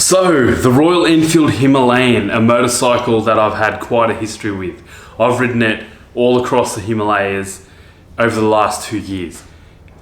So, the Royal Enfield Himalayan, a motorcycle that I've had quite a history with. I've ridden it all across the Himalayas over the last 2 years.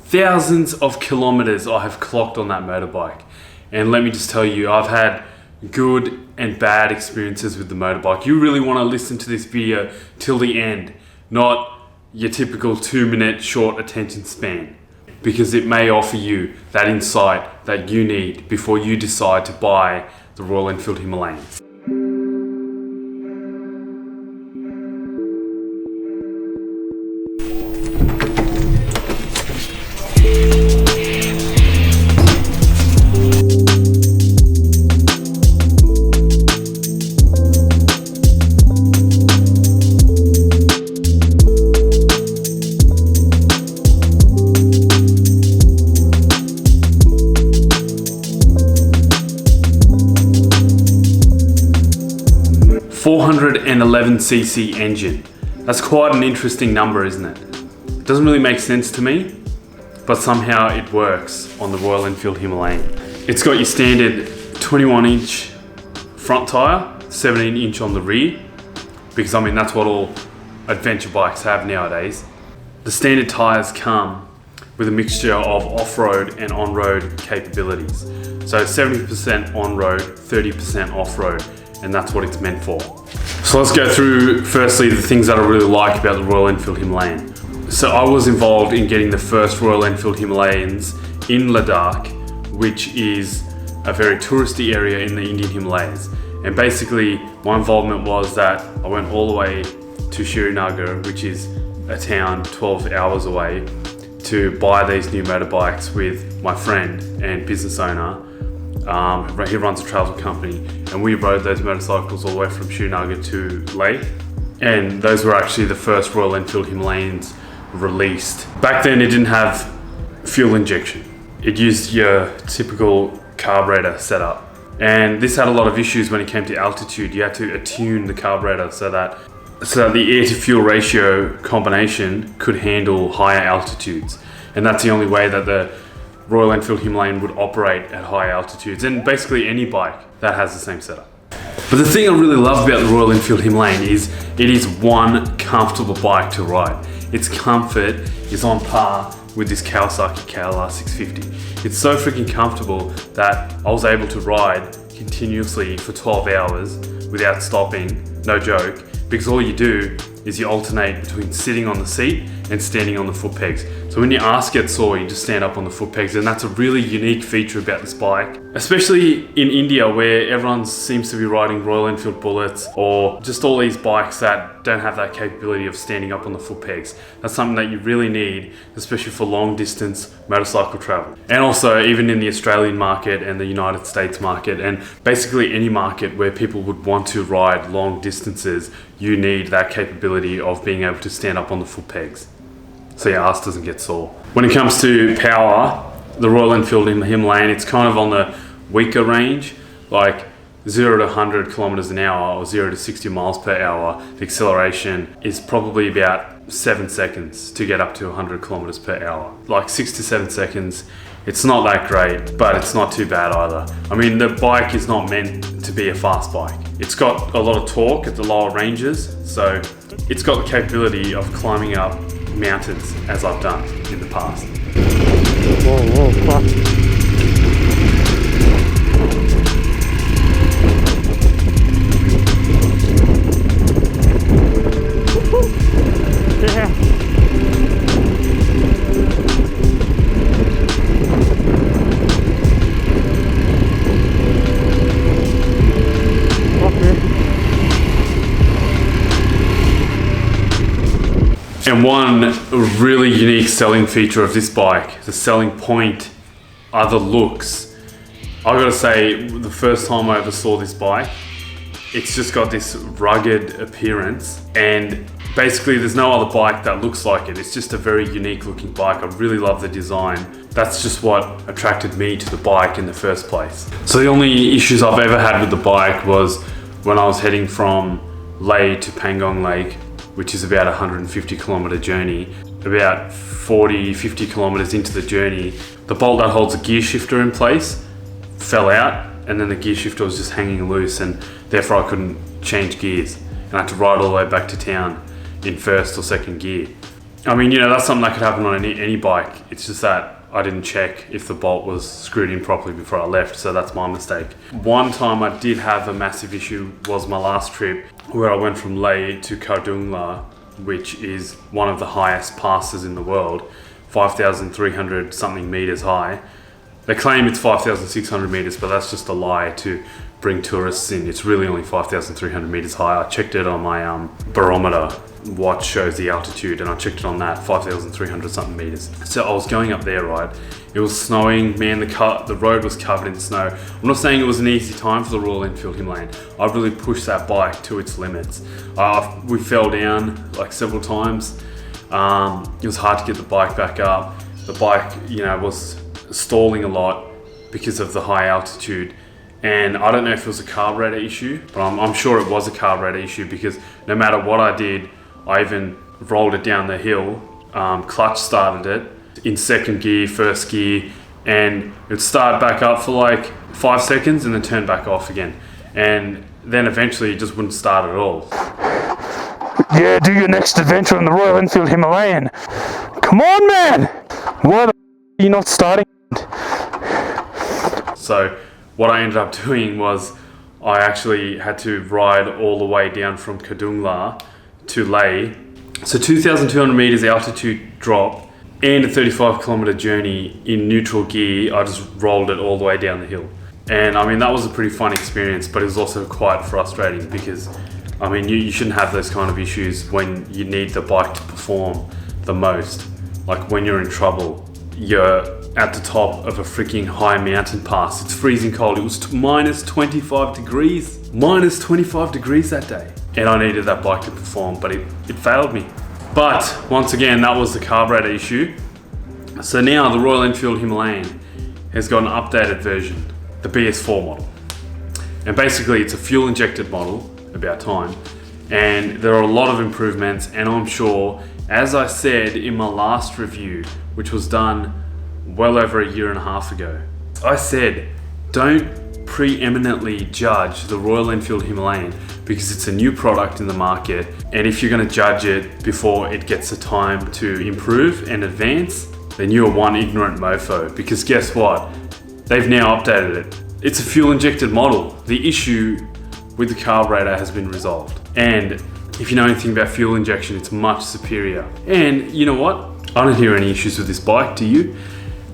Thousands of kilometers I have clocked on that motorbike. And let me just tell you, I've had good and bad experiences with the motorbike. You really want to listen to this video till the end, not your typical 2-minute short attention span, because it may offer you that insight that you need before you decide to buy the Royal Enfield Himalayan. .411cc engine. That's quite an interesting number, isn't it? It doesn't really make sense to me, but somehow it works on the Royal Enfield Himalayan. It's got your standard 21-inch front tyre, 17-inch on the rear, because I mean that's what all adventure bikes have nowadays. The standard tyres come with a mixture of off-road and on-road capabilities. So 70% on-road, 30% off-road, and that's what it's meant for. So let's go through firstly the things that I really like about the Royal Enfield Himalayan. So I was involved in getting the first Royal Enfield Himalayans in Ladakh, which is a very touristy area in the Indian Himalayas. And basically my involvement was that I went all the way to Srinagar, which is a town 12 hours away, to buy these new motorbikes with my friend and business owner. He runs a travel company, and we rode those motorcycles all the way from Srinagar to Leh, and those were actually the first Royal Enfield Himalayans released. Back then it didn't have fuel injection. It used your typical carburetor setup, and this had a lot of issues when it came to altitude. You had to attune the carburetor so that the air to fuel ratio combination could handle higher altitudes, and that's the only way that the Royal Enfield Himalayan would operate at high altitudes, and basically any bike that has the same setup. But the thing I really love about the Royal Enfield Himalayan is it is one comfortable bike to ride. Its comfort is on par with this Kawasaki KLR 650. It's so freaking comfortable that I was able to ride continuously for 12 hours without stopping, no joke, because all you do is you alternate between sitting on the seat and standing on the foot pegs. So when your ass gets sore, you just stand up on the foot pegs, and that's a really unique feature about this bike, especially in India where everyone seems to be riding Royal Enfield Bullets or just all these bikes that don't have that capability of standing up on the foot pegs. That's something that you really need, especially for long distance motorcycle travel. And also even in the Australian market and the United States market, and basically any market where people would want to ride long distances, you need that capability of being able to stand up on the foot pegs so your ass doesn't get sore. When it comes to power, the Royal Enfield Himalayan, it's kind of on the weaker range, like 0 to 100 kilometers an hour or 0 to 60 miles per hour. The acceleration is probably about 7 seconds to get up to 100 kilometers per hour. Like 6 to 7 seconds. It's not that great, but it's not too bad either. I mean, the bike is not meant to be a fast bike. It's got a lot of torque at the lower ranges, so it's got the capability of climbing up mountains as I've done in the past. Whoa, fuck. And one really unique selling feature of this bike, the selling point, are the looks. I gotta say, the first time I ever saw this bike, it's just got this rugged appearance, and basically there's no other bike that looks like it. It's just a very unique looking bike. I really love the design. That's just what attracted me to the bike in the first place. So the only issues I've ever had with the bike was when I was heading from Leh to Pangong Lake, which is about a 150 kilometer journey. About 40-50 kilometers into the journey, the bolt that holds the gear shifter in place fell out, and then the gear shifter was just hanging loose, and therefore I couldn't change gears. And I had to ride all the way back to town in first or second gear. I mean, you know, that's something that could happen on any bike. It's just that I didn't check if the bolt was screwed in properly before I left, so that's my mistake. One time I did have a massive issue was my last trip, where I went from Leh to Kardungla, which is one of the highest passes in the world, 5,300 something meters high. They claim it's 5,600 meters, but that's just a lie to bring tourists in. It's really only 5,300 meters high. I checked it on my barometer. Watch shows the altitude, and I checked it on that, 5,300 something meters. So I was going up there, right? It was snowing, man, the road was covered in snow. I'm not saying it was an easy time for the Royal Enfield Himalayan. I really pushed that bike to its limits. We fell down like several times. It was hard to get the bike back up. The bike, you know, was stalling a lot because of the high altitude. And I don't know if it was a carburetor issue, but I'm sure it was a carburetor issue, because no matter what I did, I even rolled it down the hill, clutch started it in second gear, first gear, and it started back up for like 5 seconds and then turned back off again. And then eventually it just wouldn't start at all. Yeah, do your next adventure on the Royal Enfield Himalayan. Come on, man! Why the are you not starting? So what I ended up doing was I actually had to ride all the way down from Kardungla to Leh. So 2,200 meters altitude drop and a 35 kilometer journey in neutral gear. I just rolled it all the way down the hill. And I mean, that was a pretty fun experience, but it was also quite frustrating because, I mean, you shouldn't have those kind of issues when you need the bike to perform the most. Like when you're in trouble, you're at the top of a freaking high mountain pass. It's freezing cold. It was minus 25 degrees. Minus 25 degrees that day. And I needed that bike to perform, but it failed me. But once again, that was the carburetor issue. So now the Royal Enfield Himalayan has got an updated version, the BS4 model. And basically it's a fuel injected model, about time. And there are a lot of improvements, and I'm sure, as I said in my last review, which was done well over a year and a half ago, I said, don't preeminently judge the Royal Enfield Himalayan because it's a new product in the market, and if you're going to judge it before it gets the time to improve and advance, then you're one ignorant mofo, because guess what? They've now updated it. It's a fuel injected model. The issue with the carburetor has been resolved, and if you know anything about fuel injection, it's much superior. And you know what? I don't hear any issues with this bike, do you?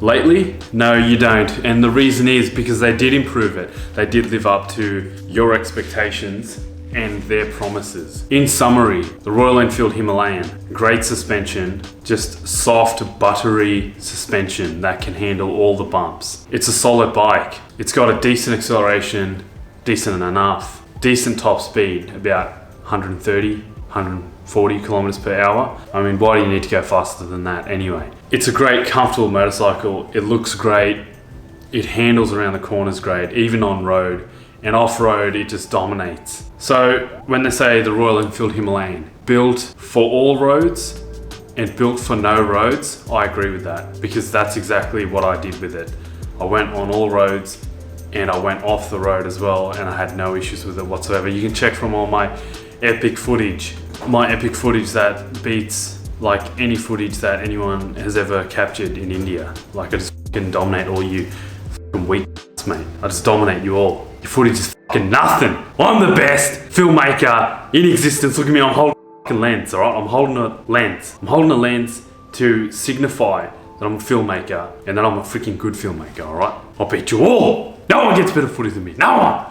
Lately? No, you don't. And the reason is because they did improve it. They did live up to your expectations and their promises. In summary, the Royal Enfield Himalayan, great suspension, just soft, buttery suspension that can handle all the bumps. It's a solid bike. It's got a decent acceleration, decent enough, decent top speed, about 130, 140 kilometers per hour. I mean, why do you need to go faster than that anyway? It's a great, comfortable motorcycle. It looks great. It handles around the corners great, even on road. And off-road, it just dominates. So when they say the Royal Enfield Himalayan, built for all roads and built for no roads, I agree with that, because that's exactly what I did with it. I went on all roads and I went off the road as well, and I had no issues with it whatsoever. You can check from all my epic footage that beats like any footage that anyone has ever captured in India. Like, I just fucking dominate all you fucking weak mate. I just dominate you all. Your footage is fucking nothing. I'm the best filmmaker in existence. Look at me, I'm holding a fucking lens, alright? I'm holding a lens. I'm holding a lens to signify that I'm a filmmaker and that I'm a freaking good filmmaker, alright? I'll beat you all. No one gets better footage than me. No one.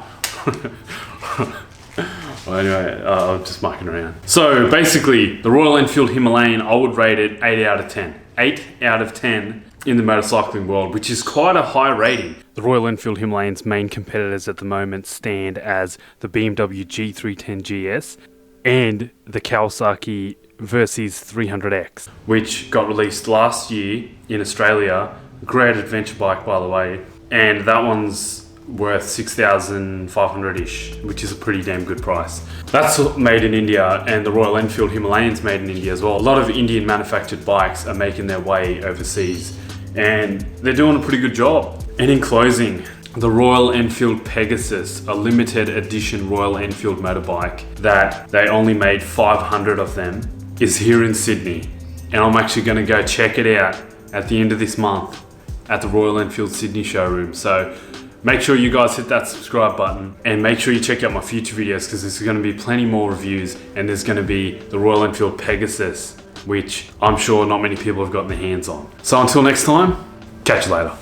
Well, anyway, I'm just mucking around. So basically, the Royal Enfield Himalayan, I would rate it 8 out of 10. 8 out of 10 in the motorcycling world, which is quite a high rating. The Royal Enfield Himalayan's main competitors at the moment stand as the BMW G310 GS and the Kawasaki Versys 300X, which got released last year in Australia. Great adventure bike, by the way, and that one's worth 6,500-ish, which is a pretty damn good price. That's made in India, and the Royal Enfield Himalayan's made in India as well. A lot of Indian manufactured bikes are making their way overseas, and they're doing a pretty good job. And in closing, the Royal Enfield Pegasus, a limited edition Royal Enfield motorbike that they only made 500 of them, is here in Sydney. And I'm actually going to go check it out at the end of this month at the Royal Enfield Sydney showroom. So make sure you guys hit that subscribe button and make sure you check out my future videos, because there's going to be plenty more reviews, and there's going to be the Royal Enfield Pegasus, which I'm sure not many people have gotten their hands on. So until next time, catch you later.